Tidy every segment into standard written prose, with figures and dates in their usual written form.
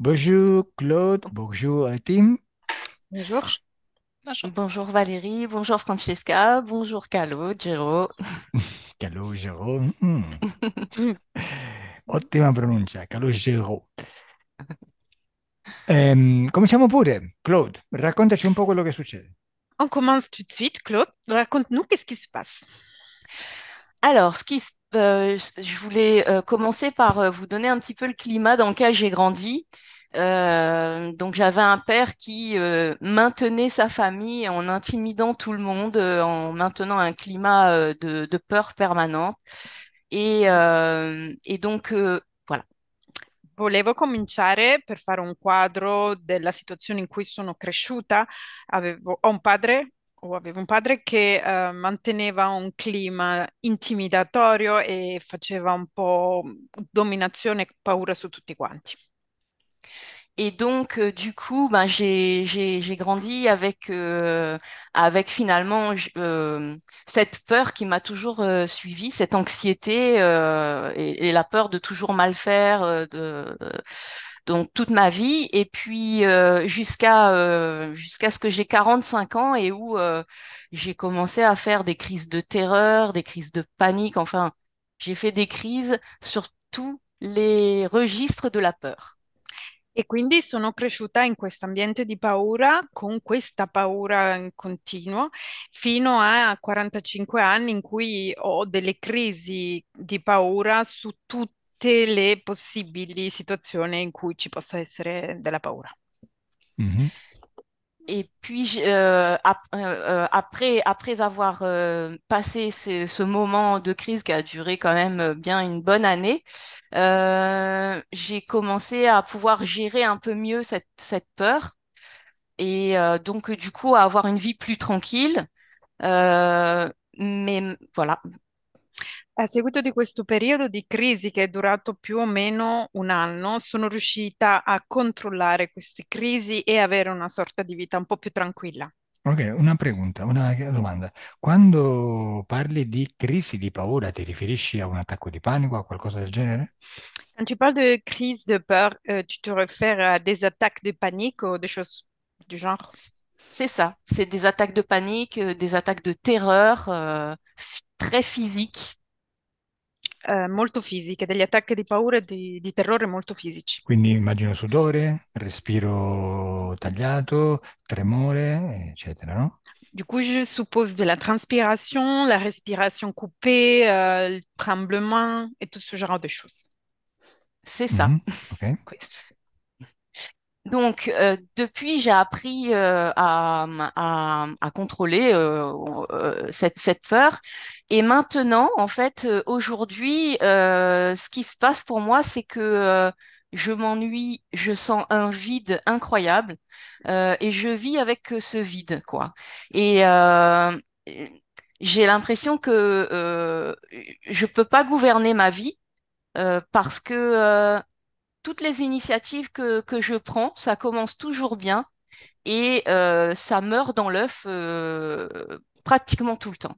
Bonjour Claude, bonjour Tim. Bonjour. Bonjour Valérie, bonjour Francesca, bonjour Calo, Giro. Calogero. Mm. Ottima pronuncia, Calogero. Cominciamo pure. Claude, raccontaci un po' quello che succede. On commence tout de suite. Claude, raconte-nous qu'est-ce qui se passe. Alors, je voulais commencer par vous donner un petit peu le climat dans lequel j'ai grandi. Donc, j'avais un père qui maintenait sa famille en intimidant tout le monde, en maintenant un climat de peur permanente. Et donc, voilà. Volevo cominciare per fare un quadro della situazione in cui sono cresciuta. Avevo un padre che manteneva un clima intimidatorio e faceva un po' dominazione e paura su tutti quanti. Et donc, du coup, ben, j'ai grandi avec finalement cette peur qui m'a toujours suivie, cette anxiété et la peur de toujours mal faire donc toute ma vie. Et puis, jusqu'à ce que j'ai 45 ans et où j'ai commencé à faire des crises de terreur, des crises de panique. Enfin, j'ai fait des crises sur tous les registres de la peur. E quindi sono cresciuta in questo ambiente di paura, con questa paura in continuo, fino a 45 anni in cui ho delle crisi di paura su tutte le possibili situazioni in cui ci possa essere della paura. Mhm. Et puis, après avoir passé ce moment de crise qui a duré quand même bien une bonne année, j'ai commencé à pouvoir gérer un peu mieux cette peur et donc, du coup, à avoir une vie plus tranquille. Mais voilà. A seguito di questo periodo di crisi che è durato più o meno un anno, sono riuscita a controllare queste crisi e avere una sorta di vita un po' più tranquilla. Ok, una domanda. Quando parli di crisi di paura, ti riferisci a un attacco di panico, a qualcosa del genere? Quand tu parles de crise de peur, tu te réfères à des attaques de panique ou des choses du genre? C'est ça. C'est des attaques de panique, des attaques de terreur très physiques. Molto fisiche, degli attacchi di paura e di terrore molto fisici. Quindi immagino sudore, respiro tagliato, tremore, eccetera, no? Du coup, je suppose de la transpiration, la respiration coupée, le tremblement et tout ce genre de choses. C'est ça. Mhm. Ok. Questo. Donc, depuis, j'ai appris à contrôler cette peur. Et maintenant, en fait, aujourd'hui, ce qui se passe pour moi, c'est que je m'ennuie, je sens un vide incroyable et je vis avec ce vide, quoi. Et j'ai l'impression que je peux pas gouverner ma vie parce que toutes les initiatives que je prends, ça commence toujours bien et ça meurt dans l'œuf pratiquement tout le temps.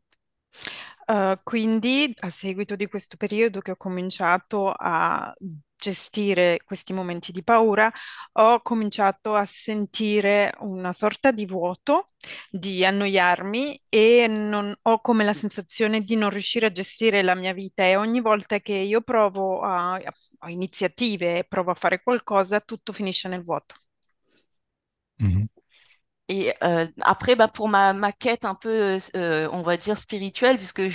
Quindi, a seguito di questo periodo che ho cominciato a gestire questi momenti di paura, ho cominciato a sentire una sorta di vuoto, di annoiarmi e ho come la sensazione di non riuscire a gestire la mia vita e ogni volta che io provo a iniziative e provo a fare qualcosa, tutto finisce nel vuoto. Mhm. Et après, bah, pour ma quête un peu, on va dire, spirituelle, puisque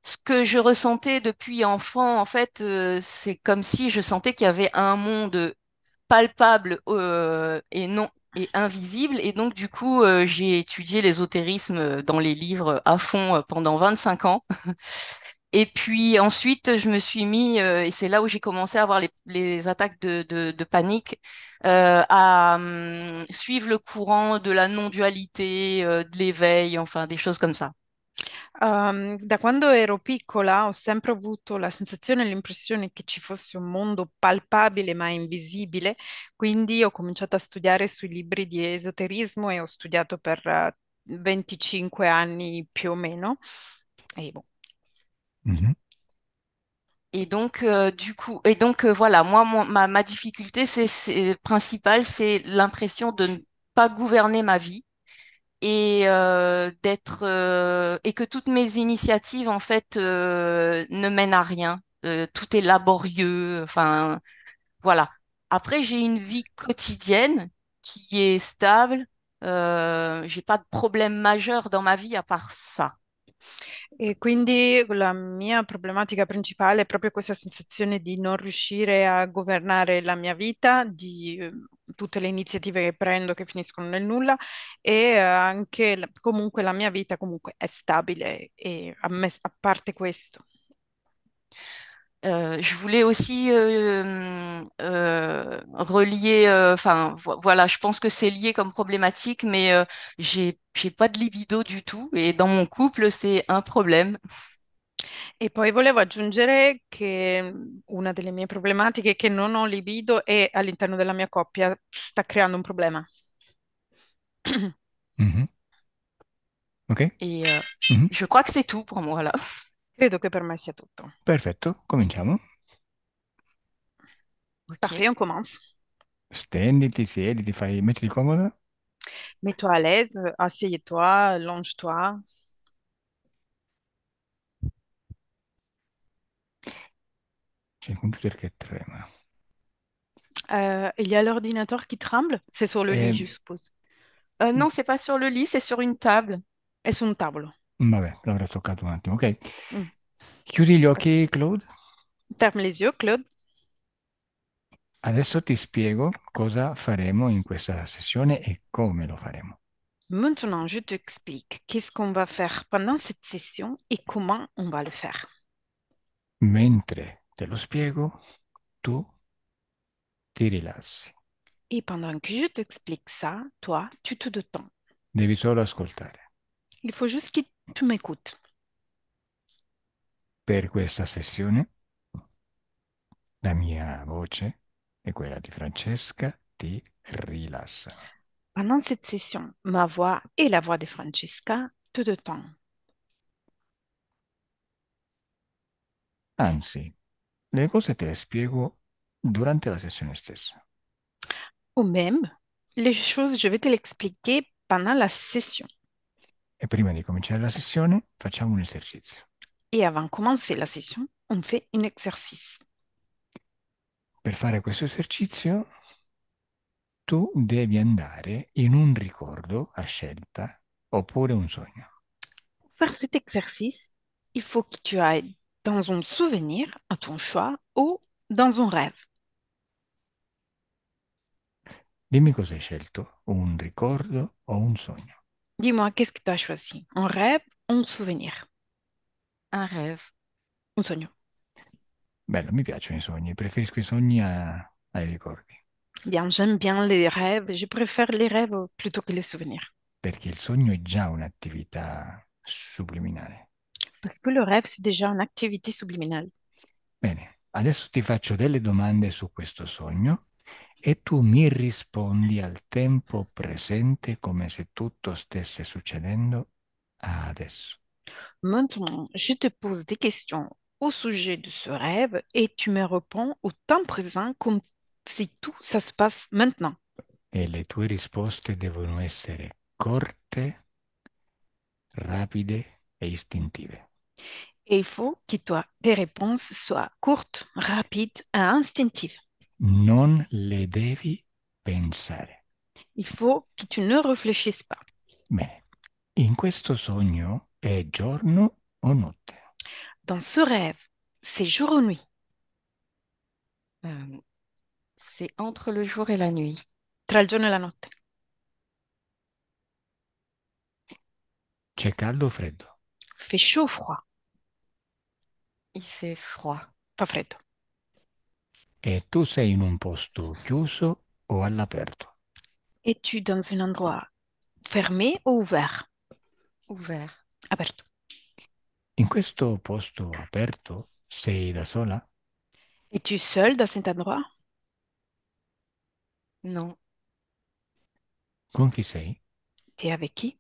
ce que je ressentais depuis enfant, en fait, c'est comme si je sentais qu'il y avait un monde palpable et non et invisible. Et donc, du coup, j'ai étudié l'ésotérisme dans les livres à fond pendant 25 ans. Et puis ensuite, je me suis mis, et c'est là où j'ai commencé à avoir les attaques de panique, à suivre le courant de la non-dualité, de l'éveil, enfin des choses comme ça. Da quando ero piccola ho sempre avuto la sensazione e l'impressione che ci fosse un mondo palpabile ma invisibile, quindi ho cominciato a studiare sui libri di esoterismo e ho studiato per 25 anni più o meno. E boh. Mhm. Voilà, moi, ma difficulté principale, c'est l'impression de ne pas gouverner ma vie et que toutes mes initiatives, en fait, ne mènent à rien. Tout est laborieux. Enfin, voilà. Après, j'ai une vie quotidienne qui est stable. J'ai pas de problème majeur dans ma vie à part ça. E quindi la mia problematica principale è proprio questa sensazione di non riuscire a governare la mia vita, di tutte le iniziative che prendo che finiscono nel nulla e anche comunque la mia vita comunque è stabile e a parte questo. Je voulais aussi relier, voilà, je pense que c'est lié comme problématique, mais j'ai pas de libido du tout et dans mon couple c'est un problème. E poi volevo aggiungere che una delle mie problematiche è che non ho libido e all'interno della mia coppia sta creando un problema. Mhm. Ok? Et Mhm. je crois que c'est tout pour moi là. Credo che per me sia tutto. Perfetto, cominciamo. Parfait, Ok. on commence. Stenditi, siediti, mettiti comoda. Mets-toi à l'aise, assieds-toi, allonge-toi. C'è il computer che trema. Il y a l'ordinateur qui tremble. C'est sur le lit, E, je suppose. Non, c'est pas sur le lit, c'est sur une table. È su un tavolo. vabbè, l'avrei toccato un attimo, ok. Mm, Chiudi gli pas de occhi, souci. Claude. Ferme les yeux, Claude. Adesso ti spiego cosa faremo in questa sessione e come lo faremo. Maintenant, je t'explique qu'est-ce qu'on va faire pendant cette session et comment on va le faire. Mentre te lo spiego, tu ti rilassi. Et pendant que je t'explique ça, toi, tu te détends. Devi solo ascoltare. Il faut juste que tu m'écoutes. Per questa sessione, la mia voce e quella di Francesca ti rilassano. Pendant cette session, ma voix et la voix de Francesca te détendent. Anzi, le cose te le spiego durante la sessione stessa. Ou même, les choses, je vais te l'expliquer pendant la session. E prima di cominciare la sessione, facciamo un esercizio. Et avant de commencer la session, on fait un exercice. Per fare questo esercizio, tu devi andare in un ricordo a scelta oppure un sogno. Pour faire cet exercice, il faut que tu ailles dans un souvenir à ton choix ou dans un rêve. Dimmi cosa hai scelto, un ricordo o un sogno. Dis-moi, qu'est-ce que tu as choisi? Un rêve ou un souvenir? Un rêve. Un sogno. Bello, mi piacciono i sogni, preferisco i sogni ai ricordi, Bien, j'aime bien les rêves. Je préfère les rêves plutôt que les souvenirs. perché il sogno è già un'attività subliminale. Parce que le rêve, c'est déjà une activité subliminale. Bene, adesso ti faccio delle domande su questo sogno e tu mi rispondi al tempo presente come se tutto stesse succedendo adesso. Maintenant, je te pose des questions au sujet de ce rêve et tu me réponds au temps présent comme si tout ça se passe maintenant. E le tue risposte devono essere corte, rapide e istintive. Et il faut que tes réponses soient courtes, rapides et instinctives. Non le devi pensare. Il faut que tu ne réfléchisses pas. Bene, in questo sogno è giorno o notte? Dans ce rêve, c'est jour ou nuit, Euh, c'est entre le jour et la nuit. tra il giorno e la notte. C'è caldo o freddo? Fait chaud ou froid, Il fait froid. pas freddo. E tu sei in un posto chiuso o all'aperto? Es-tu dans un endroit fermé ou ouvert? Ouvert. Aperto. In questo posto aperto sei da sola? Es-tu seul dans cet endroit? Non. Con chi sei? T'es avec qui?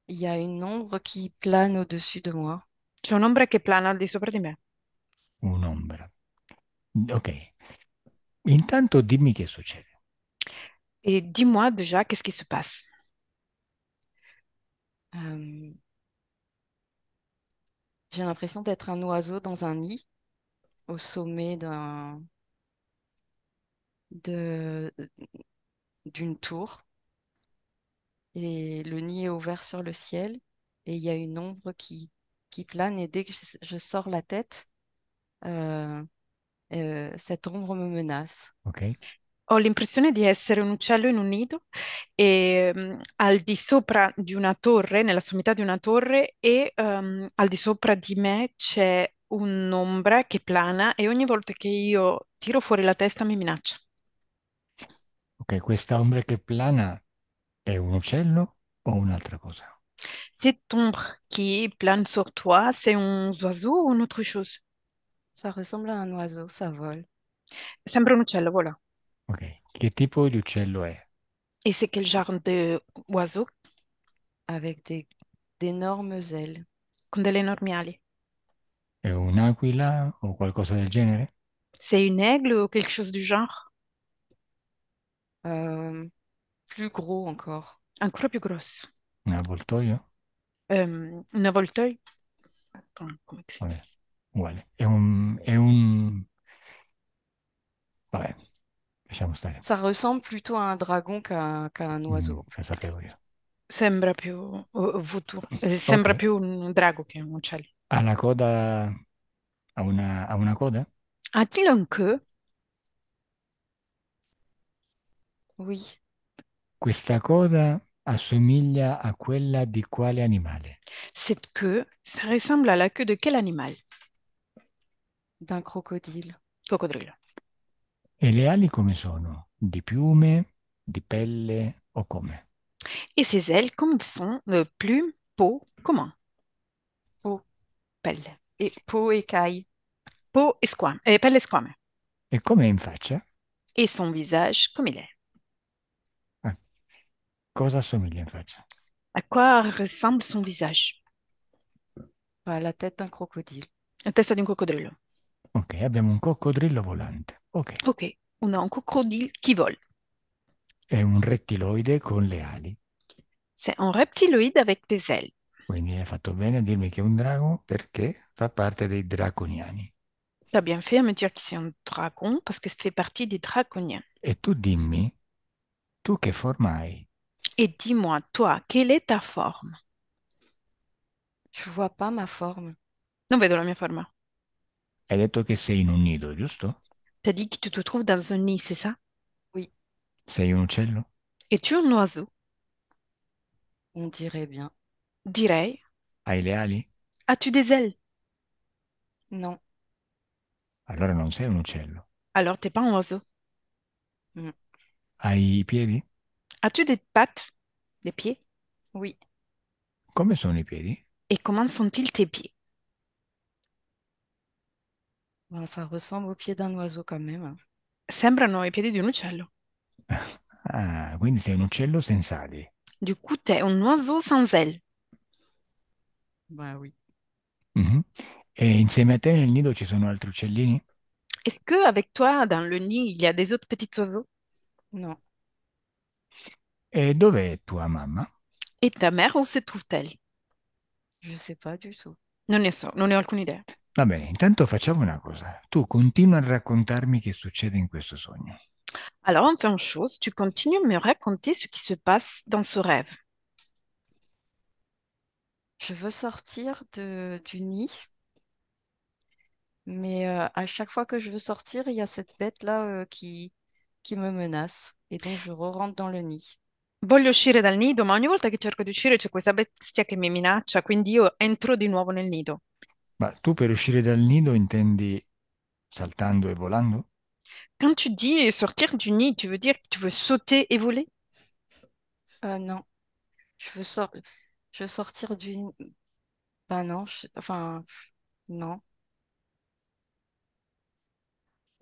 Il y a une ombre qui plane au-dessus de moi. C'è un'ombra che plana al di sopra di me. Un'ombra. Ok. Intanto dimmi che succede. Et dis-moi déjà, qu'est-ce qui se passe? Euh, j'ai l'impression d'être un oiseau dans un nid au sommet de, d'une tour et le nid est ouvert sur le ciel et il y a une ombre qui plane et dès que je sors la tête, euh, cette ombre me menace. Ok? Ho l'impressione di essere un uccello in un nido e al di sopra di una torre, nella sommità di una torre, e al di sopra di me c'è un'ombra che plana e ogni volta che io tiro fuori la testa mi minaccia. Ok, questa ombra che plana è un uccello o un'altra cosa? Cette ombre qui plane sur toi, c'est un oiseau ou une autre chose? Ça ressemble à un oiseau, ça vole, Sembra un uccello, voilà. Ok, che tipo di uccello è? Et c'est quel genre d'oiseau? avec d'énormes ailes. Con delle enormi ali. È un'aquila o qualcosa del genere? C'est une aigle ou quelque chose du genre? Euh, plus gros encore. Ancora più grosso. Un avvoltoio? Un avvoltoio? Attends, come si Vabbè, dice? uguale. È un. Vabbè, lasciamo stare. Ça ressemble plutôt à un dragon qu'à un oiseau, en Lo fait. sapevo io. Sembra più vautour. Ok. Sembra più un drago che un uccello. Ha la coda. Ha una coda? A-t-il une queue? Oui, Questa coda assomiglia a quella di quale animale? Cette queue, ça ressemble à la queue de quel animal? d'un crocodile. Coccodrillo. E le ali come sono? Di piume, di pelle o come? Et ses ailes, comme ils sont, plumes, peau, comment? Peau Pelle. et peau écaille. Peau et squame. Pelle et squame. E come è in faccia? Et son visage, comme il est. Eh, Cosa assomiglia in faccia? À quoi ressemble son visage? À la tête d'un crocodile. La testa di un coccodrillo. Ok, abbiamo un coccodrillo volante. Ok, Ok, on a un crocodile qui vole. è un rettiloide con le ali. C'est un reptiloïde avec des ailes. Quindi hai fatto bene a dirmi che è un drago perché fa parte dei draconiani. T'as bien fait à me dire que c'est un dragon parce que ça fait partie des draconiens. E tu dimmi, tu che forma hai? Et dis-moi, toi, quelle est ta forme? Je vois pas ma forme. Non vedo la mia forma. Hai detto che sei in un nido, giusto? T'as dit que tu te trouves dans un nid, c'est ça? Oui, Sei un uccello? Es-tu un oiseau? on dirait bien. Direi. Hai le ali? As-tu des ailes? Non. Allora non sei un uccello. Alors t'es pas un oiseau. Mm. Hai i piedi? As-tu des pattes? Des pieds? Oui, Come sono i piedi? Et comment sont-ils tes pieds? ben, ça ressemble au pied d'un oiseau quand même. Sembrano i piedi di un uccello. Ah, quindi sei un uccello senza ali. Du coup, t'es un oiseau sans ailes. Bah oui. Mhm. E insieme a te nel nido ci sono altri uccellini? Est-ce que avec toi, dans le nid, il y a des autres petits oiseaux? Non, E dov'è tua mamma? Et ta mère, où se trouve-t-elle? je sais pas du tout. Non ne so, non ne ho alcuna idea. Va bene, intanto facciamo una cosa. Tu continua a raccontarmi che succede in questo sogno. Alors, on fait une chose, tu continues à me raconter ce qui se passe dans ce rêve. Je veux sortir du nid, mais à chaque fois que je veux sortir, il y a cette bête-là qui me menace. Et donc, je re-rentre dans le nid. Voglio uscire dal nido, ma ogni volta che cerco di uscire c'è questa bestia che mi minaccia, quindi io entro di nuovo nel nido. Ma tu per uscire dal nido intendi saltando e volando? Quand tu dis sortir du nid, tu veux dire que tu veux sauter et voler? Non, je veux, sor- je veux sortir du... Ben non, enfin, non.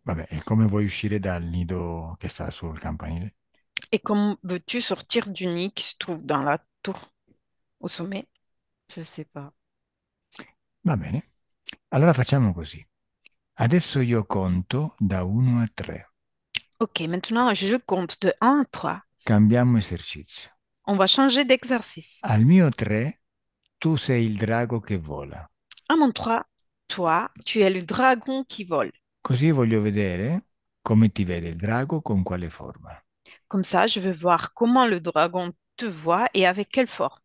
Vabbè, e come vuoi uscire dal nido che sta sul campanile? Et comment veux-tu sortir du nid qui se trouve dans la tour au sommet? Je sais pas. Va bene. Allora facciamo così. Adesso io conto da 1 a 3. Ok, maintenant je compte de 1 à 3. Cambiamo esercizio. On va changer d'exercice. Al mio 3, tu sei il drago che vola. À mon 3, toi, tu es le dragon qui vole. Così voglio vedere come ti vede il drago con quale forma. Comme ça, je veux voir comment le dragon te voit et avec quelle forme.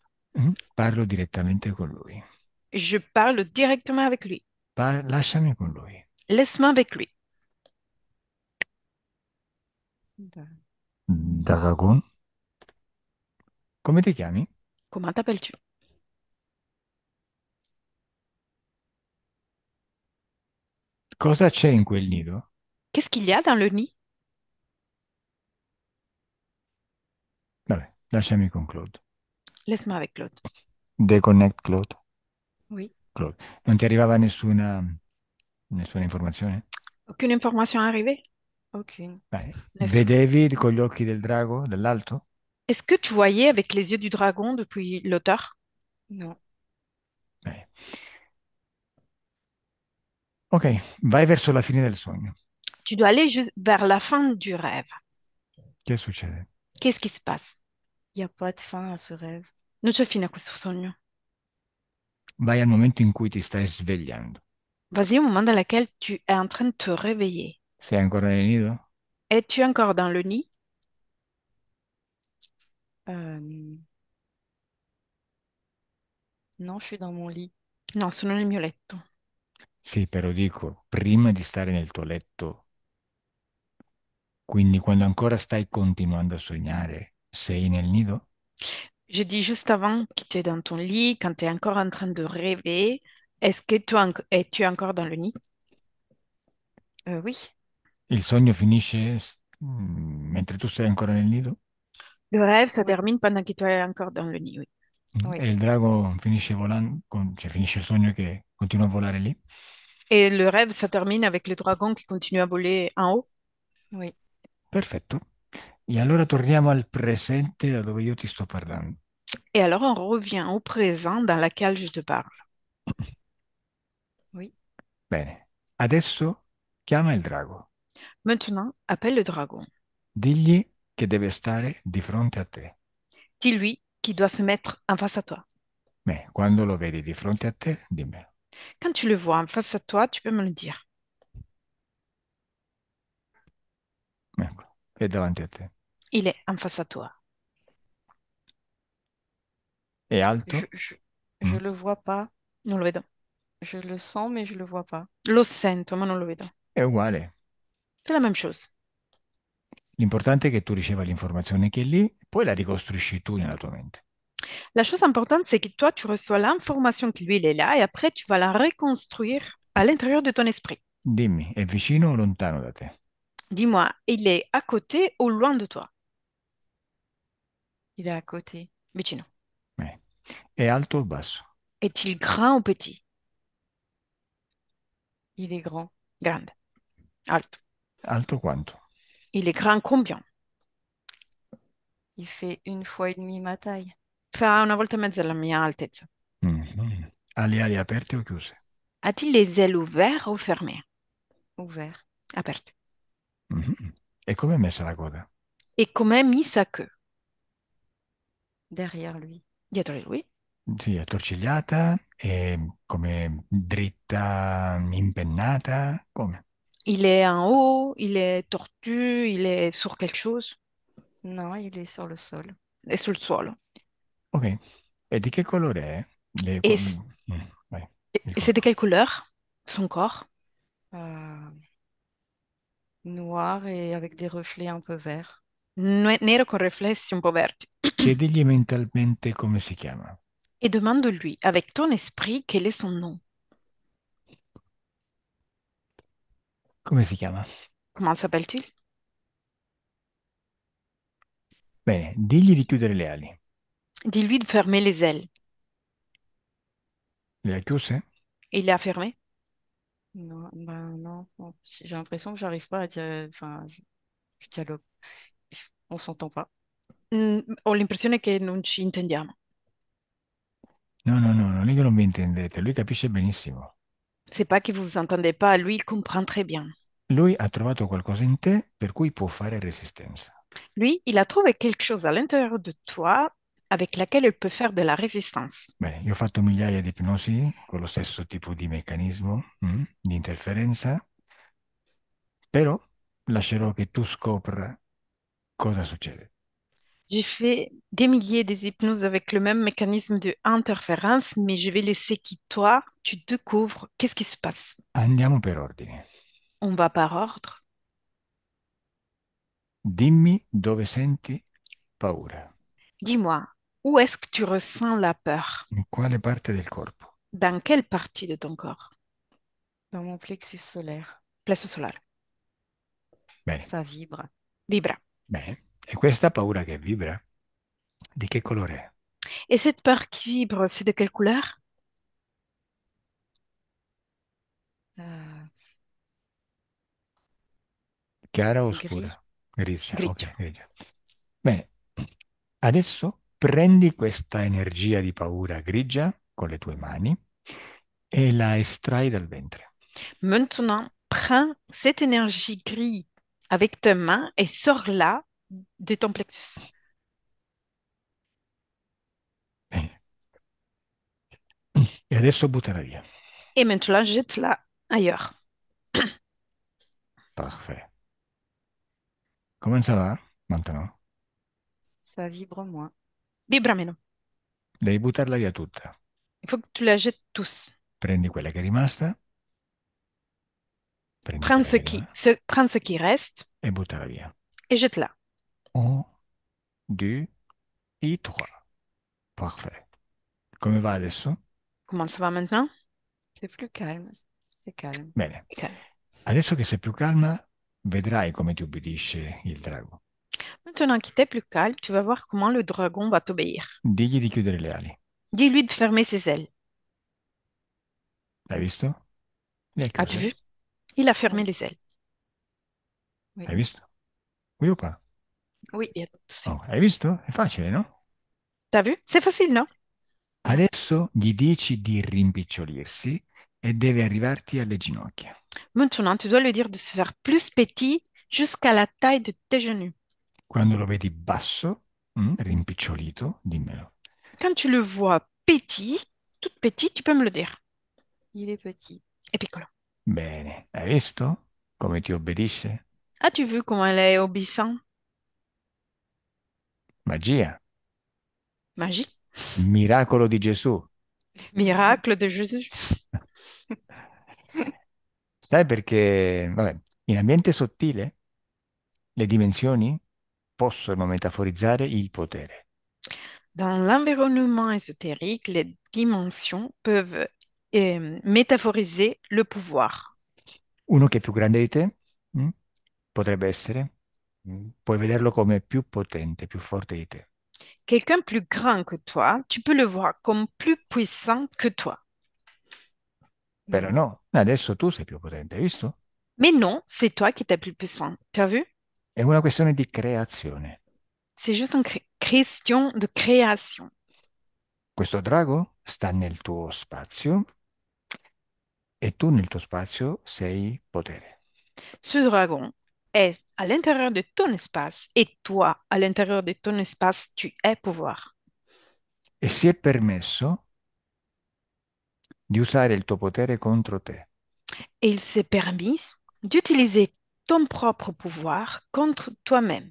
Parlo direttamente con lui. Je parle directement avec lui. Lasciami con lui. Laisse-moi avec lui. Dragon, come ti chiami? Comment t'appelles-tu? Cosa c'è in quel nido? Qu'est-ce qu'il y a dans le nid? Vabbè, lasciami con Claude. Laisse-moi avec Claude. Deconnect Claude. Oui, Claude. Non ti arrivava nessuna informazione? Aucune information arrivée? aucune. Beh, Nessuno. vedevi con gli occhi del drago dall'alto? Est-ce que tu voyais avec les yeux du dragon depuis l'auteur? Non. Beh. Ok, vai verso la fine del sogno. Tu dois aller juste vers la fin du rêve. Che succede? Qu'est-ce qui se passe? Il n'y a pas de fin à ce rêve. Non c'è fine a questo sogno. Vai al momento in cui ti stai svegliando. Vas-y au moment dans lequel tu es en train de te réveiller. Sei ancora nel nido? Es-tu encore dans le nid? Euh, non, je suis dans mon lit. No, sono nel mio letto. Sì, però dico, prima di stare nel tuo letto, quindi quando ancora stai continuando a sognare, sei nel nido? Je dis juste avant que tu es dans ton lit, quand tu es encore en train de rêver, es-tu encore dans le nid? Oui, Il sogno finisce mentre tu sei ancora nel nido? Le rêve se oui, termine pendant que tu es encore dans le nid, oui. oui, E il drago finisce volando, cioè finisce il sogno che continua a volare lì? Et le rêve se termine avec le dragon qui continue à voler en haut. oui. Perfetto. E allora torniamo al presente da dove io ti sto parlando. Et alors on revient au présent dans lequel je te parle. Oui. Bene, adesso chiama il drago. Maintenant, appelle le dragon. Digli che deve stare di fronte a te. Dis-lui qu'il doit se mettre en face à toi. Beh, quando lo vedi di fronte a te, dimmelo. Quand tu le vois en face à toi, tu peux me le dire. Ecco, è davanti a te. Il est en face à toi. È alto? Je, je, Mm. je le vois pas. Non lo vedo. Je le sens, mais je le vois pas. Lo sento, ma non lo vedo. È uguale. C'est la même chose. L'importante è che tu riceva l'informazione che è lì, poi la ricostruisci tu nella tua mente. La chose importante, c'est que toi, tu reçois l'information que lui, il est là, et après, tu vas la reconstruire à l'intérieur de ton esprit. Dimmi, è vicino o lontano da te? Dis-moi, il est à côté ou loin de toi? Il est à côté. Vicino. Beh, è alto o basso? Est-il grand ou petit? Il est grand. Grande. Alto. Alto quanto? Il est grand combien? Il fait 1 fois et demie ma taille. Fa una volta e mezza la mia altezza. Mm. Ha le ali aperte o chiuse? A-t-il les ailes ouvertes ou fermées? Ouvert. Aperte. Mhm. E come è messa la coda? Et com'è mis sa queue? Derrière lui. Dietro di lui. Sì, è torcigliata, è come dritta, impennata, come? Il est en haut, il est tortu, il est sur quelque chose. Non, il est sur le sol. È sul suolo. Ok. E di che colore è? Et, c- Vai, il et c'est de corpo. quelle couleur? Son corps? Euh, noir et avec des reflets un peu verts. Nero con riflessi un po' verdi. Chiedigli mentalmente come si chiama. Et demande-lui, avec ton esprit, quel est son nom? Come si chiama? Comment s'appelle-t-il? Bene, digli di chiudere le ali. Dis-lui de fermer les ailes. Le ha chiuse? Il a fermé? Non, ben non. Bon, j'ai l'impression que j'arrive pas à dire. Enfin, je dialogue. On s'entend pas. Ho l'impressione che non ci intendiamo. No, no, no, non è che non vi intendete, lui capisce benissimo. C'est pas que vous vous entendez pas, lui, il comprend très bien. Lui ha trovato qualcosa in te per cui può fare resistenza. Lui, il a trouvé quelque chose à l'intérieur de toi avec laquelle il peut faire de la résistance. Bene, io ho fatto migliaia di ipnosi con lo stesso tipo di meccanismo, di interferenza, però lascerò che tu scopra cosa succede. J'ai fait des milliers des hypnoses avec le même mécanisme de interférence, mais je vais laisser que toi, tu découvres qu'est-ce qui se passe. Andiamo per ordine. On va par ordre. Dimmi dove senti paura, Dis-moi, où est-ce que tu ressens la peur? in quale parte del corpo. Dans quelle partie de ton corps? Dans mon plexus solaire, Plexo solaire. Bene, ça vibre. Vibra. bene. E questa paura che vibra, di che colore è? Et cette peur qui vibre, c'est de quelle couleur? Euh, Chiara o Gris. scura? Grigia, Grigio. ok, grigia. Bene, adesso prendi questa energia di paura grigia con le tue mani e la estrai dal ventre. Maintenant, prends cette énergie grise avec tes mains et sors-la de ton plexus. Bene. E adesso buttala via. Et maintenant, jette-la ailleurs. Parfait. Come ça va? Maintenant? Ça vibre moins. Vibra meno. Devi buttarla via tutta. Il faut que tu la jettes tous. Prendi quella che è rimasta, prendi Prends quella ce che è qui, rimasta prends ce qui reste e buttala via. et jette-la. Un, due, et trois. Parfait. Come va adesso? Comment ça va maintenant? C'est plus calme. C'est calme. Bene. Et calme. Adesso che sei più calma, vedrai come ti ubbidisce il drago. Maintenant qu'il est plus calme, tu vas voir comment le dragon va t'obéir. Digli di chiudere le ali. Dis-lui de fermer ses ailes. Hai visto? Le hai As-tu chiuse? vu? Il a fermé Oui. les ailes. Oui. Hai visto? Oui o pas? Oui. Il y a pas de souci. Oh, hai visto? È facile, no? T'as vu? C'est facile, non? Adesso gli dici di rimpicciolirsi e deve arrivarti alle ginocchia. Maintenant, tu dois lui dire de se faire plus petit jusqu'à la taille de tes genoux. Quando lo vedi basso, rimpicciolito, dimmelo. Quand tu le vois petit, tout petit, tu peux me le dire. Il est petit. Et piccolo. Bene, hai visto come ti obbedisce? As-tu vu comment elle est obéissante? Magia, Magie. miracolo di Gesù. Miracle de Jésus. Sai perché, vabbè, in ambiente sottile le dimensioni possono metaforizzare il potere. Dans l'environnement ésotérique, les dimensions peuvent métaphoriser le pouvoir. Uno che è più grande di te, potrebbe essere, puoi vederlo come più potente, più forte di te. Quelqu'un plus grand que toi, tu peux le voir comme plus puissant que toi. Però no, adesso tu sei più potente, hai visto? Mais non, c'est toi qui es plus puissant. Tu as vu? È una questione di creazione. C'est juste une question de création. Questo drago sta nel tuo spazio e tu nel tuo spazio sei potere. Ce dragon est à l'intérieur de ton espace et toi, à l'intérieur de ton espace, tu es pouvoir. E si è permesso di usare il tuo potere contro te, Et il s'est permis d'utiliser ton propre pouvoir contre toi-même.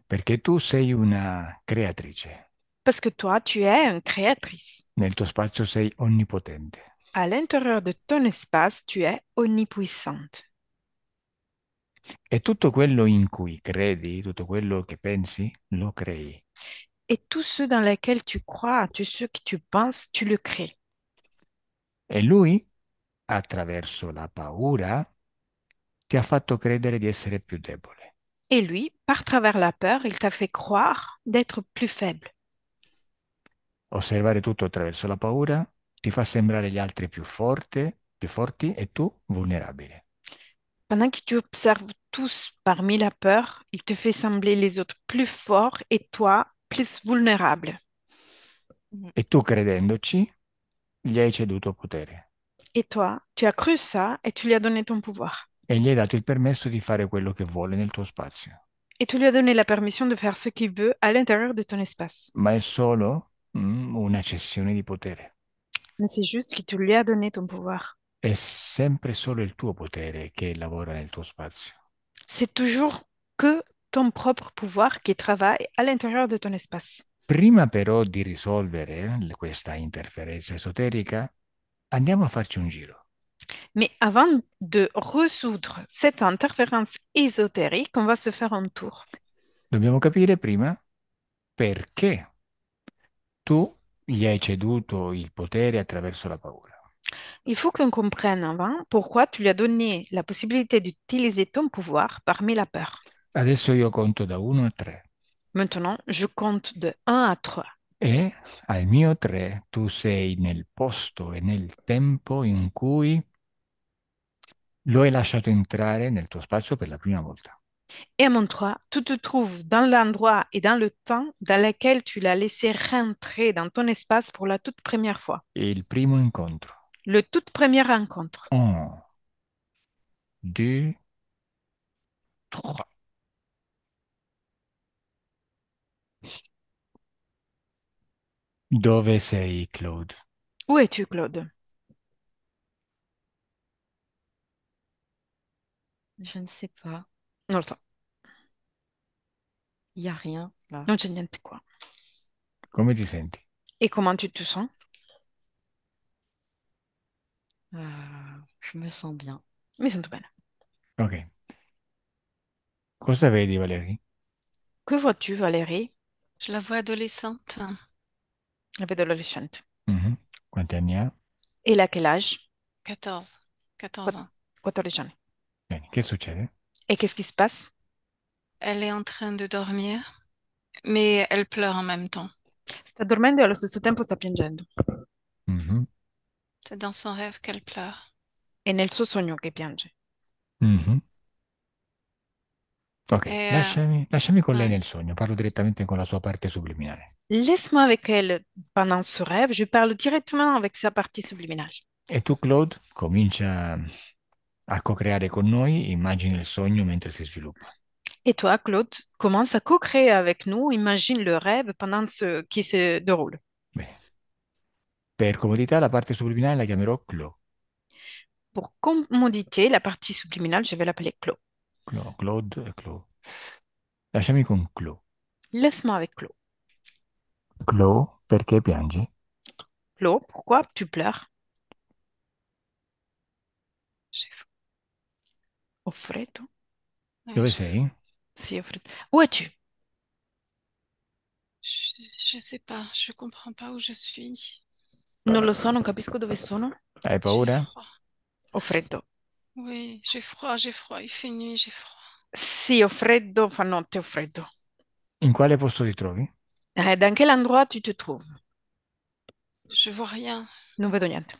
perché tu sei una creatrice. Parce que toi, tu es une créatrice. Nel tuo spazio sei onnipotente. À l'intérieur de ton espace, tu es omnipuissante. E tutto quello in cui credi, tutto quello che pensi, lo crei. Et tout ce dans lequel tu crois, tout ce que tu penses, tu le crées. E lui, attraverso la paura, ti ha fatto credere di essere più debole. Et lui, par travers la peur, il t'a fait croire d'être plus faible. Osservare tutto attraverso la paura ti fa sembrare gli altri più forti e tu vulnerabile. Pendant que tu observes tous parmi la peur, il te fait sembler les autres plus forts et toi plus vulnérable. E tu credendoci, gli hai ceduto potere. Et toi, tu as cru ça et tu lui as donné ton pouvoir. e gli hai dato il permesso di fare quello che vuole nel tuo spazio. Et tu lui as donné la permission de faire ce qu'il veut à l'intérieur de ton espace. Ma è solo una cessione di potere. Mais c'est juste que tu lui as donné ton pouvoir. È sempre solo il tuo potere che lavora nel tuo spazio. C'est toujours que ton propre pouvoir qui travaille à l'intérieur de ton espace. Prima però di risolvere questa interferenza esoterica, andiamo a farci un giro. Mais avant de résoudre cette interférence ésotérique, on va se faire un tour. Dobbiamo capire prima perché tu gli hai ceduto il potere attraverso la paura. Il faut qu'on comprenne avant pourquoi tu lui as donné la possibilité d'utiliser ton pouvoir parmi la peur. Adesso io conto da 1 a 3 Maintenant, je compte de 1 à 3. e al mio 3 tu sei nel posto e nel tempo in cui lo hai lasciato entrare nel tuo spazio per la prima volta. Et à mon 3, tu te trouves dans l'endroit et dans le temps dans lequel tu l'as laissé rentrer dans ton espace pour la toute première fois. Il primo incontro. Le toute première rencontre. 1, 2, 3. Dove sei, Claude? Où es-tu, Claude? Je ne sais pas. Non lo so, Il n'y a rien là. non c'è niente qua. Come ti senti? Et comment tu te sens? Je me sens bien. Mi sento bene. Ok. Cosa vedi, Valerie? Que vois-tu, Valérie? Je la vois adolescente. La vedo adolescente. Mhm. Quanti anni ha? Et elle a quel âge? 14. 14 ans. 14 anni. Bene, che succede? Et qu'est-ce qui se passe? Elle est en train de dormir, mais elle pleure en même temps. Sta dormendo e allo stesso tempo sta piangendo. Mhm. C'est dans son rêve qu'elle pleure. È nel suo sogno che piange. Mhm. Ok, Et lasciami con lei ouais. nel sogno, parlo direttamente con la sua parte subliminale. Laisse-moi avec elle pendant ce rêve. Je parle directement avec sa partie subliminale. E tu, Claude, comincia a co-creare con noi, immagini il sogno mentre si sviluppa. Et toi, Claude, commence à co-créer avec nous. Imagine le rêve pendant ce qui se déroule. Bene. Per comodità la parte subliminale la chiamerò Clo. Pour commodité, la partie subliminale, je vais l'appeler Claude. Claude e Clo. Lasciami con Clo. Laisse-moi avec Claude. Clo, perché piangi? Claude, pourquoi tu pleures? J'ai froid. Ho freddo? Ouais, Dove j'ai froid. sei? Sì, ho freddo. Où es-tu? Je sais pas, je comprends pas où je suis. Non lo so, non capisco dove sono. Hai J'ai paura? froid. Ho freddo. Oui, j'ai froid, j'ai froid. Il fait nuit, j'ai froid. Sì, ho freddo, fa notte, ho freddo. In quale posto ti trovi? Dans quel endroit tu te trouves? Je vois rien. Non vedo niente.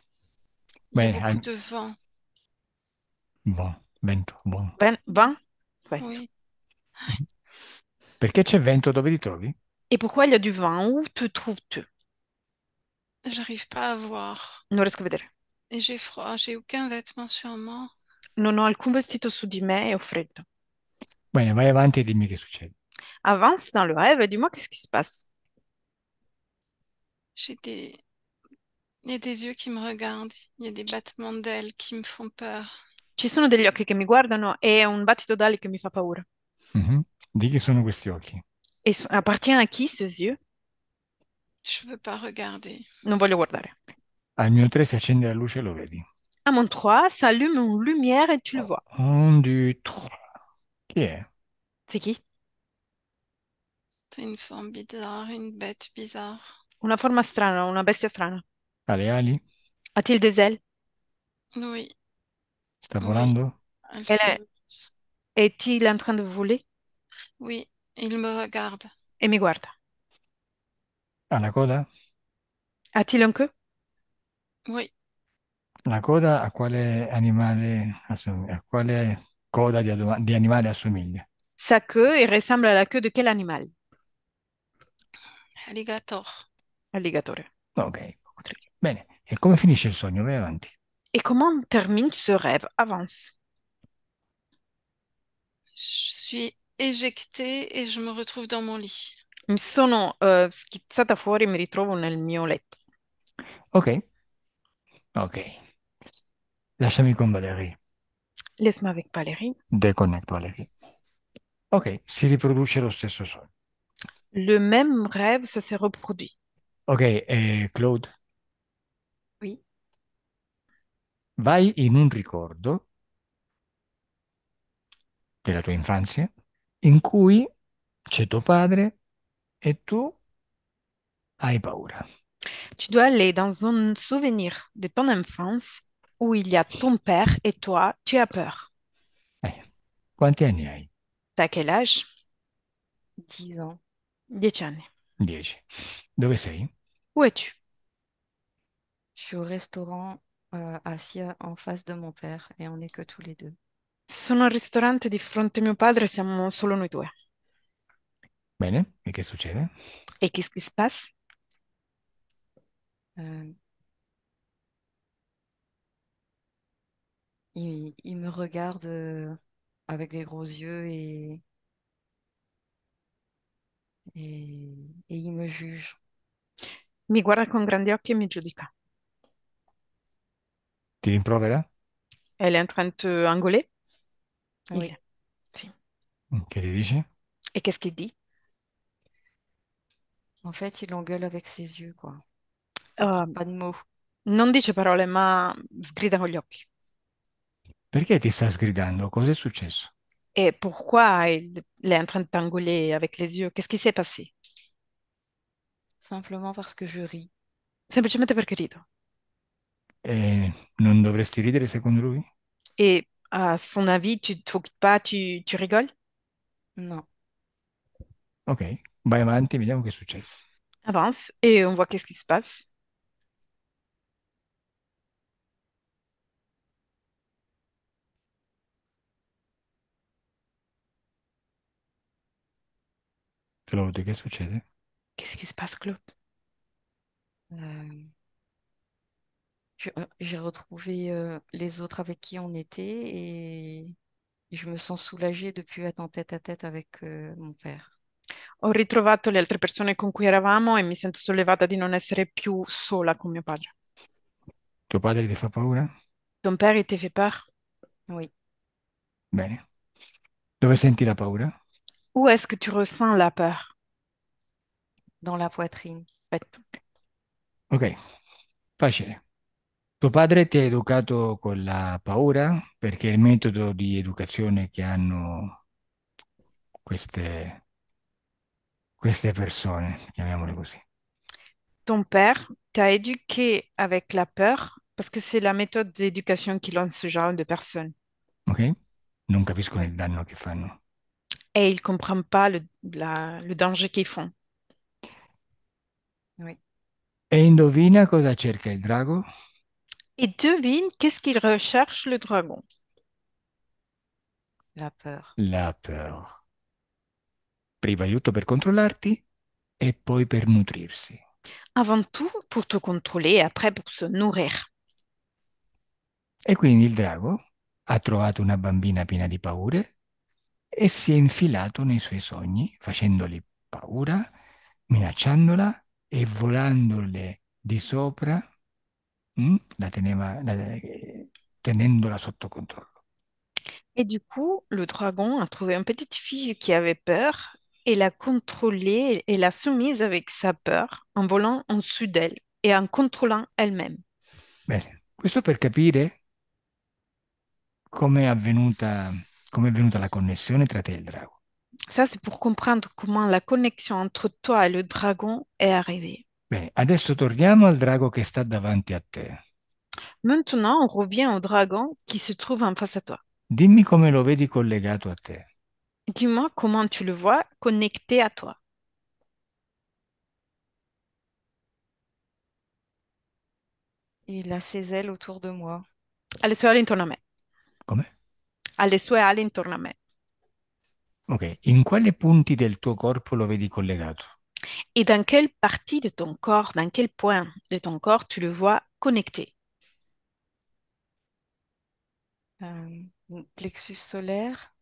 Il y a Bene, beaucoup de vent. buon, vento, buono. Vent? Vento. Oui. Perché c'è vento dove ti trovi? Et pourquoi il y a du vent? Où te trouves-tu? J'arrive pas à voir. Non riesco a vedere. Et j'ai froid, j'ai aucun vêtement sur moi. Non ho alcun vestito su di me e ho freddo. Bene, vai avanti e dimmi che succede. Avance dans le rêve et dis-moi qu'est-ce qui se passe. J'ai des... Il y a des yeux qui me regardent. Il y a des battements d'ailes qui me font peur. Ci sono degli occhi che mi guardano e un battito d'ali che mi fa paura. Mhm. Di chi sono questi occhi? E appartient à qui ces yeux? Je veux pas regarder. Non voglio guardare. Al mio 3 si accende la luce e lo vedi. À mon 3, s'allume une lumière et tu le vois. 1, 2, 3. Chi è? C'est qui? C'est une forme bizarre, une bête bizarre. Una forma strana, una bestia strana. Ha le ali? A-t-il des ailes? Oui, Sta oui. volando? Elle Elle se est- lance. Est-il en train de voler? Oui, il me regarde. Et mi guarda. Ha la coda? A-t-il un queue? Oui, La coda a quale animale a quale coda di animale assomiglia? Sa queue, il ressemble à la queue de quel animal? alligator. Alligatore. Ok, bene. E come finisce il sogno? Vai avanti. Et comment termine ce rêve? Avance. Je suis éjectée et je me retrouve dans mon lit. Mi sono schizzata fuori e mi ritrovo nel mio letto. Ok, ok. Lasciami con Valerie. Laisse-moi avec Valérie. Deconnect Valerie. Ok, si riproduce lo stesso sogno. Le même rêve, ça s'est reproduit. Ok, Claude, Oui. vai in un ricordo della tua infanzia in cui c'è tuo padre e tu hai paura. Tu dois aller dans un souvenir de ton enfance où il y a ton père et toi, tu as peur. Eh, quanti anni hai? T'as quel âge? 10 ans. 10 anni. 10. Dove sei? Où es-tu? Je suis au restaurant assis en face de mon père et on n'est que tous les deux. Sono al ristorante di fronte a mio padre, siamo solo noi due. Bene, e che succede? Et qu'est-ce qui se passe? Euh, il me regarde avec des gros yeux et il me juge. Mi guarda con grandi occhi e mi giudica. Ti rimprovera? Elle est en train de te engueuler? Il Oui, est. Si. Che ti dice? Et qu'est-ce qu'il dit? en fait, il engueule avec ses yeux, quoi. Il dit Euh, pas de mots. non dice parole, ma sgrida con gli occhi. Perché ti sta sgridando? Cos'è successo? Et pourquoi il est en train de t'engueuler avec les yeux? Qu'est-ce qui s'est passé? Simplement parce que je ris. Semplicemente perché rido. Non dovresti ridere secondo lui? Et à son avis, tu te fous pas, tu rigoles? Non. Ok, vai avanti, vediamo che succede. Avance et on voit qu'est-ce qui se passe. Claude, che succede? Qu'est-ce qui se passe, Claude? Euh, j'ai retrouvé les autres avec qui on était et je me sens soulagée de plus être en tête à tête avec mon père. Ho ritrovato le altre persone con cui eravamo e mi sento sollevata di non essere più sola con mio padre. Tuo padre ti fa paura? Ton père, il t'a fait peur? Oui, Bene. Dove senti la paura? Où est-ce que tu ressens la peur? dans la poitrine. Petto. Ok, facile. Tuo padre ti ha educato con la paura perché è il metodo di educazione che hanno queste persone, chiamiamole così, Ton père t'a éduqué avec la peur parce que c'est la méthode d'éducation qu'il a ce genre de personnes. ok? Non capiscono Oui, il danno che fanno. Et ils ne comprennent pas le danger qu'ils font. oui, E indovina cosa cerca il drago? Et devine, qu'est-ce qu'il recherche, le dragon? la peur. La peur. Prima di tutto per controllarti e poi per nutrirsi. Avant tout, pour te contrôler et après pour se nourrir. E quindi il drago ha trovato una bambina piena di paure e si è infilato nei suoi sogni, facendogli paura, minacciandola e volandole di sopra, tenendola sotto controllo. Et du coup, le dragon a trouvé une petite fille qui avait peur et l'a contrôlée et l'a soumise avec sa peur en volant en dessous d'elle et en contrôlant elle-même. Bene, questo per capire come è avvenuta la connessione tra te e il drago. Ça, c'est pour comprendre comment la connexion entre toi et le dragon est arrivée. Bene, adesso torniamo al drago che sta davanti a te. Maintenant, on revient au dragon qui se trouve en face à toi. Dimmi come lo vedi collegato a te. Dis-moi comment tu le vois connecté à toi. Il a ses ailes autour de moi. Ha le sue ali intorno a me. Come? Ha le sue ali intorno a me. Ok, in quali punti del tuo corpo lo vedi collegato? Et dans quelle partie de ton corps, dans quel point de ton corps tu le vois connecté? Mon plexus solaire,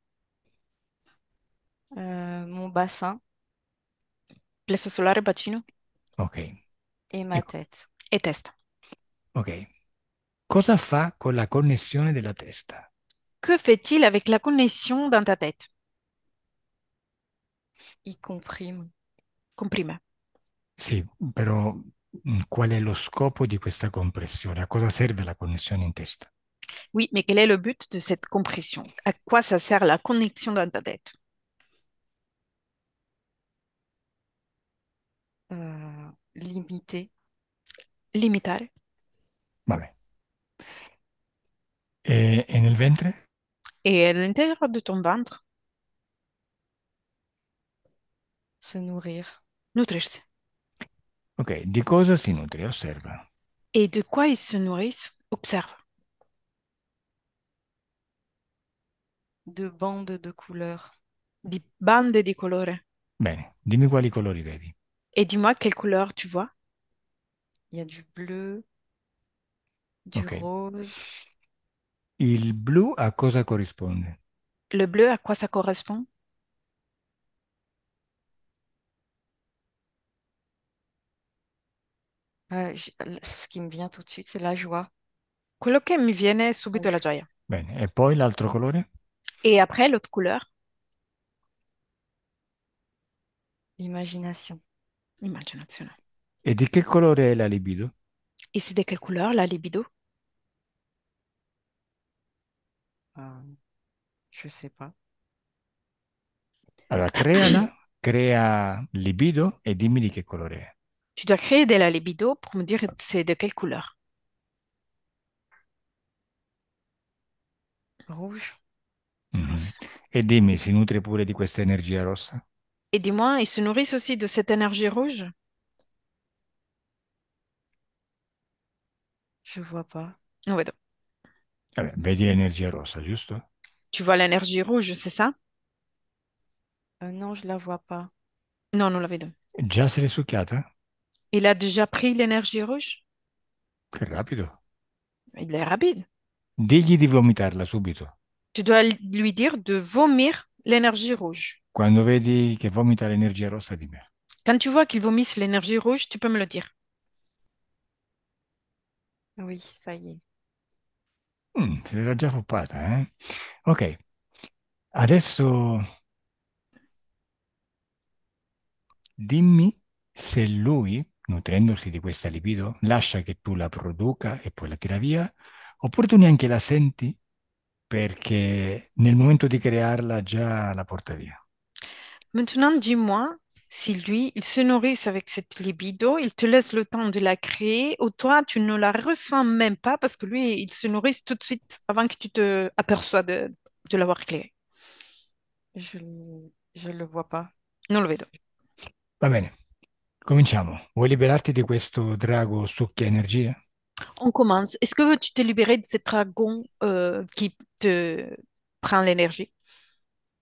mon bassin Plesso solare, bacino Ok. et E, ma tête. e testa. ok. Cosa fa con la connessione della testa? Que fait-il avec la connexion dans ta tête? Il comprime Comprime. Sì, però qual è lo scopo di questa compressione? A cosa serve la connessione in testa? Oui, mais quel est le but de cette compression? À quoi ça sert la connexion dans ta tête? limité Limitare. Vabbè. E nel ventre? Et à l'intérieur de ton ventre, se nourrir nutrirsi. Ok, di cosa si nutre? Osserva. Et de quoi ils se nourrissent? Observe. de bandes de couleurs. Di bande di colore. Bene, dimmi quali colori vedi. Et dis-moi quelle couleur tu vois? Il y a du bleu, du Ok. rose, Il blu a cosa corrisponde? Le bleu, à quoi ça correspond? ce qui me vient tout de suite, c'est la joie, Quello che mi viene la subito è la jo- gioia. Bene, e poi l'altro colore? Et après, l'autre couleur, l'imagination. immaginazione. E di che colore è la libido? Et c'est de quelle couleur, la libido? Euh, je sais pas. Allora, creala, crea libido e dimmi di che colore è. Tu dois créer de la libido pour me dire c'est de quelle couleur. Rouge, Mhm. E dimmi, si nutre pure di questa energia rossa? Et dis-moi, ils se nourrissent aussi de cette énergie rouge? je vois pas. Non, vedo. Vabbè, vedi l'energia rossa, giusto? Tu vois l'énergie rouge, c'est ça? Non, je la vois pas. Non, non la vedo. Già se l'è succhiata? Il a déjà pris l'énergie rouge? Che rapido. Il est rapide. Digli di vomitarla subito. Tu dois lui dire de vomir l'énergie rouge. Quando vedi che vomita l'energia rossa, dimmi. Quand tu vois qu'il vomisse l'énergie rouge, tu peux me le dire. Oui, ça y est. Se l'era già foppata, eh? Ok, adesso dimmi se lui, nutrendosi di questa libido, lascia che tu la produca e poi la tira via, oppure tu neanche la senti perché nel momento di crearla già la porta via. Maintenant, dis-moi si lui, il se nourrit avec cette libido, il te laisse le temps de la créer, ou toi, tu ne la ressens même pas parce que lui, il se nourrit tout de suite avant que tu te aperçois de l'avoir créé. Je le vois pas. Non lo vedo. Va bene, cominciamo. Vuoi liberarti di questo drago succhia energia? On commence. Est-ce que tu t'es libéré de ce dragon qui te prend l'énergie?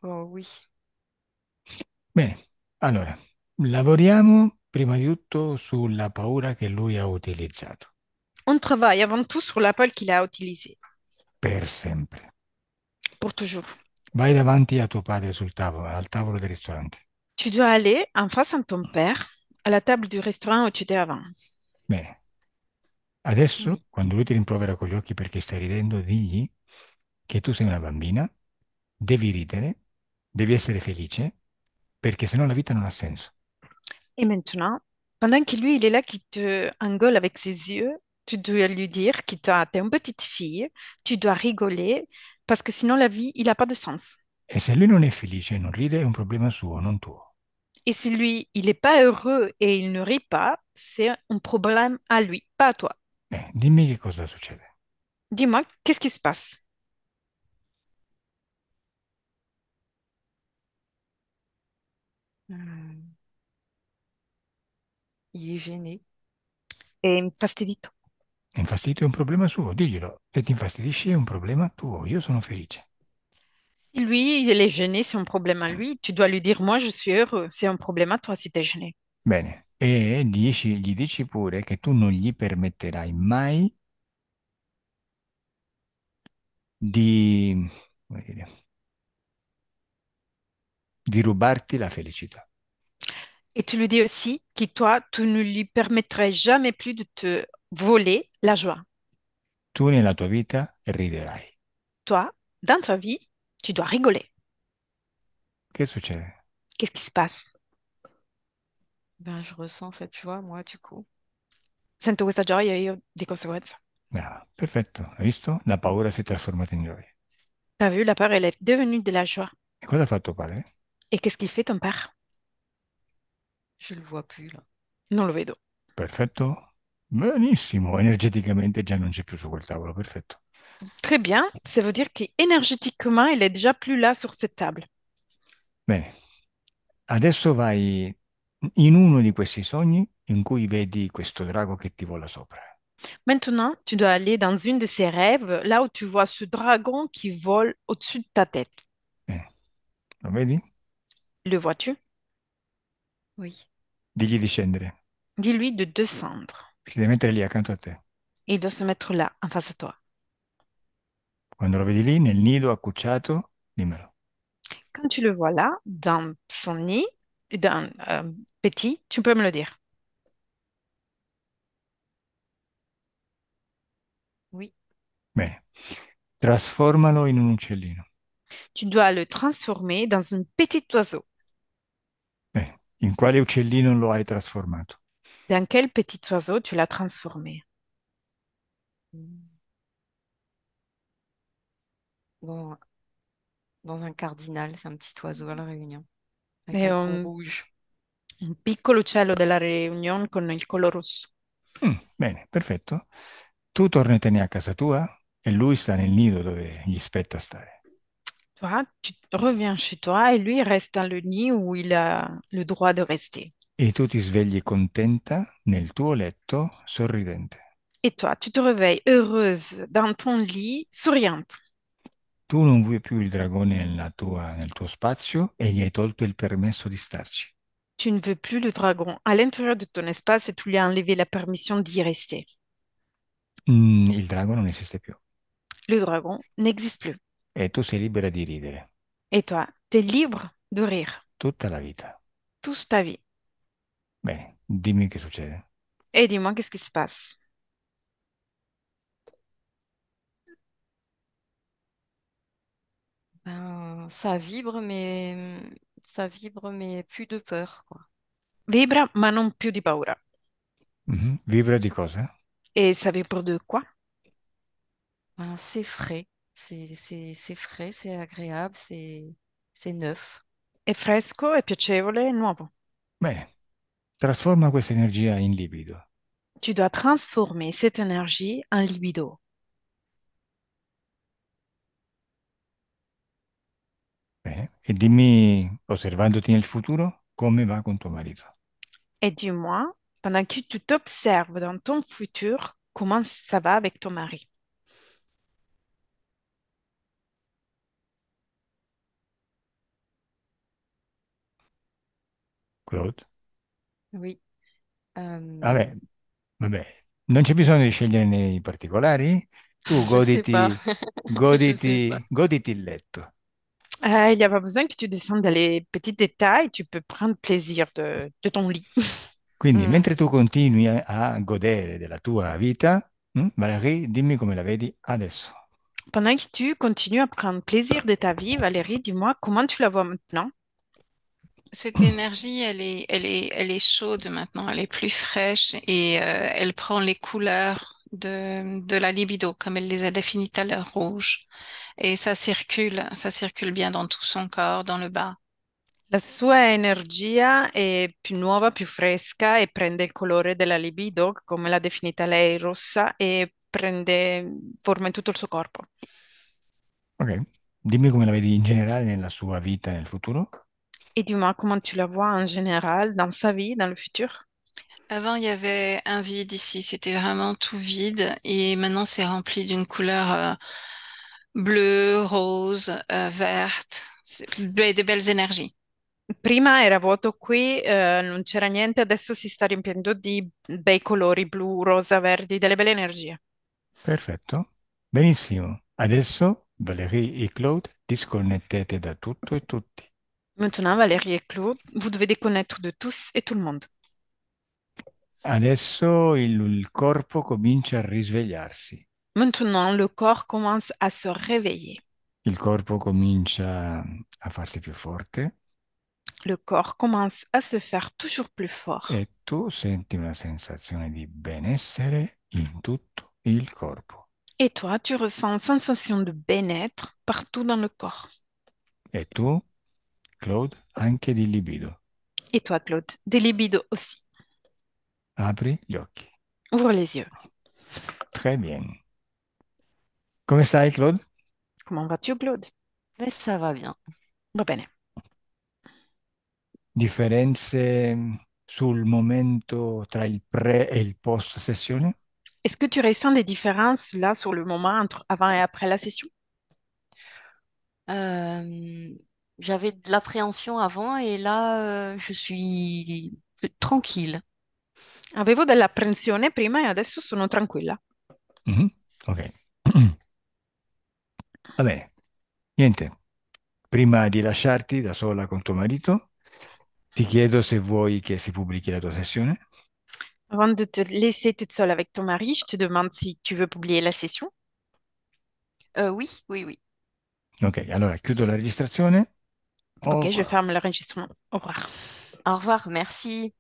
Oh oui, Bene, allora, lavoriamo prima di tutto sulla paura che lui ha utilizzato On travaille avant tout sur l'appel qu'il a utilisé per sempre. pour toujours. Vai davanti a tuo padre sul tavolo, al tavolo del ristorante. Tu dois aller en face de ton père à la table du restaurant où tu étais avant. Bene, adesso, oui. quando lui ti rimprovera con gli occhi perché stai ridendo, digli che tu sei una bambina, devi ridere, devi essere felice, perché sennò la vita non ha senso. Et maintenant, pendant que lui, il est là, qui te engueule avec ses yeux, tu dois lui dire que t'es une petite fille, tu dois rigoler, parce que sinon la vie, il n'a pas de sens. E se lui non è felice e non ride, è un problema suo, non tuo. Et si lui, il n'est pas heureux et il ne rit pas, c'est un problème à lui, pas à toi. Dimmi che cosa succede. Dis-moi, qu'est-ce qui se passe? Euh, il est gêné. È infastidito. È infastidito, è un problema suo, diglielo. Se ti infastidisci è un problema tuo, io sono felice. Si lui, il est gêné, c'est un problème à lui. Tu dois lui dire, moi, je suis heureux. C'est un problème à toi si tu es gêné. Bene, e gli dici pure che tu non gli permetterai mai di, come dire, di rubarti la felicità. Et tu lui dis aussi que toi, tu ne lui permettrais jamais plus de te voler la joie. Tu nella tua vita riderai. Toi, dans ta vie, tu dois rigoler. Che succede? Qu'est-ce qui se passe? Ben, je ressens cette joie, moi, du coup. Sento questa gioia e io di conseguenza. Brava, perfetto. Hai visto? La paura si è trasformata in gioia. T'as vu, la peur, elle est devenue de la joie. E cosa ha fatto padre? Et qu'est-ce qu'il fait, ton père? Je le vois plus, là. Non lo vedo. Perfetto. Benissimo. Energeticamente già non c'è più su quel tavolo. Perfetto. Très bien, ça veut dire qu'énergétiquement, il est déjà plus là sur cette table. Bene. Adesso vai in uno di questi sogni in cui vedi questo drago che ti vola sopra. Maintenant, tu dois aller dans une de ces rêves, là où tu vois ce dragon qui vole au-dessus de ta tête. Bene. Lo vedi? Le vois-tu? Oui. Digli di scendere. Dis-lui de descendre. Si deve mettere lì accanto a te. Et il doit se mettre là, en face à toi. Quando lo vedi lì, nel nido accucciato, dimmelo. Quand tu le vois là, dans son nid, dans petit, tu peux me le dire. Oui. Bene. Trasformalo in un uccellino. Tu dois le transformer dans un petit oiseau. Bene. In quale uccellino lo hai trasformato? Dans quel petit oiseau tu l'as transformé? Mm. Dans, dans un cardinal, c'est un petit oiseau à la Réunion, avec È un cou un, rouge. un piccolo uccello della Réunion con il colore rosso. Bene, perfetto. Tu tornatene a casa tua e lui sta nel nido dove gli spetta stare. Toi, tu reviens chez toi et lui reste dans le nid où il a le droit de rester. E tu ti svegli contenta nel tuo letto, sorridente. Et toi, tu te réveilles heureuse dans ton lit, souriante. Tu non vuoi più il dragone nel tuo spazio e gli hai tolto il permesso di starci. Tu ne veux plus le dragon à l'intérieur de ton espace et tu lui as enlevé la permission d'y rester. Il drago non esiste più Le dragon n'existe plus. e tu sei libera di ridere Et toi, tu es libre de rire tutta la vita. toute ta vie. Bene, dimmi che succede. Et dis-moi, qu'est-ce qui se passe? Ben, ça vibre, mais plus de peur, quoi. Vibra, ma non più di paura. Vibra di cosa? Et ça vibre de quoi? Ben, c'est frais, c'est frais, c'est agréable, c'est neuf. È fresco, è piacevole, è nuovo. Bene, trasforma questa energia in libido. Tu dois transformer cette énergie en libido. Bene, e dimmi, osservandoti nel futuro, come va con tuo marito. Et dis-moi, pendant que tu t'observes dans ton futur, comment ça va avec ton mari? Claude? Oui. Euh, Vabbè, vabbè, non c'è bisogno di scegliere nei particolari. Tu je sais pas. Je sais pas. goditi il letto. Il n'y a pas besoin que tu descendes dans les petits détails, tu peux prendre plaisir de ton lit. Quindi, Hmm. mentre tu continui a godere della tua vita, Valerie, dimmi come la vedi adesso. Pendant que tu continues à prendre plaisir de ta vie, Valérie, dis-moi comment tu la vois maintenant? Cette énergie, elle est chaude maintenant, elle est plus fraîche et elle prend les couleurs de la libido, comme elle les a définies tout à l'heure, rouge. Et ça circule bien dans tout son corps, dans le bas. La sua energia è più nuova, più fresca e prende il colore della libido, come l'ha definita lei, rossa, e prende forma in tutto il suo corpo. Ok, dimmi come la vedi in generale nella sua vita nel futuro. Et dis-moi comment tu la vois en général dans sa vie, dans le futur? Avant, il y avait un vide ici, c'était vraiment tout vide et maintenant c'est rempli d'une couleur bleue, rose, verte, de belles énergies. Prima era vuoto qui, non c'era niente, adesso si sta riempiendo di bei colori blu, rosa, verdi, delle belle energie. Perfetto, benissimo. Adesso Valérie e Claude, disconnettete da tutto e tutti. Maintenant, Valérie et Claude, vous devez déconnaître de tous et tout le monde. Adesso il corpo comincia a risvegliarsi. Maintenant, le corps commence à se réveiller. Il corpo comincia a farsi più forte Le corps commence à se faire toujours plus fort. e tu senti una sensazione di benessere in tutto il corpo. Et toi, tu ressens une sensation de bien-être partout dans le corps. E tu, Claude, anche di libido. Et toi, Claude, des libidos aussi. Apri gli occhi. Ouvre les yeux. Très bien. Come stai, Claude? Comment vas-tu, Claude? Mais ça va bien. Va bene. Differenze sul momento tra il pre e il post sessione? Est-ce que tu ressens des différences là sur le moment entre avant et après la session? Euh, J'avais de l'appréhension avant et là, je suis tranquille. Avevo dell'apprensione prima e adesso sono tranquilla. Mhm. Ok. Va bene. Niente. Prima di lasciarti da sola con tuo marito, ti chiedo se vuoi che si pubblichi la tua sessione. Avant de te laisser toute seule avec ton mari, je te demande si tu veux publier la session. Oui, oui, oui. Ok, allora chiudo la registrazione. Au Ok, je revoir. ferme l'enregistrement. Au revoir. Au revoir, merci.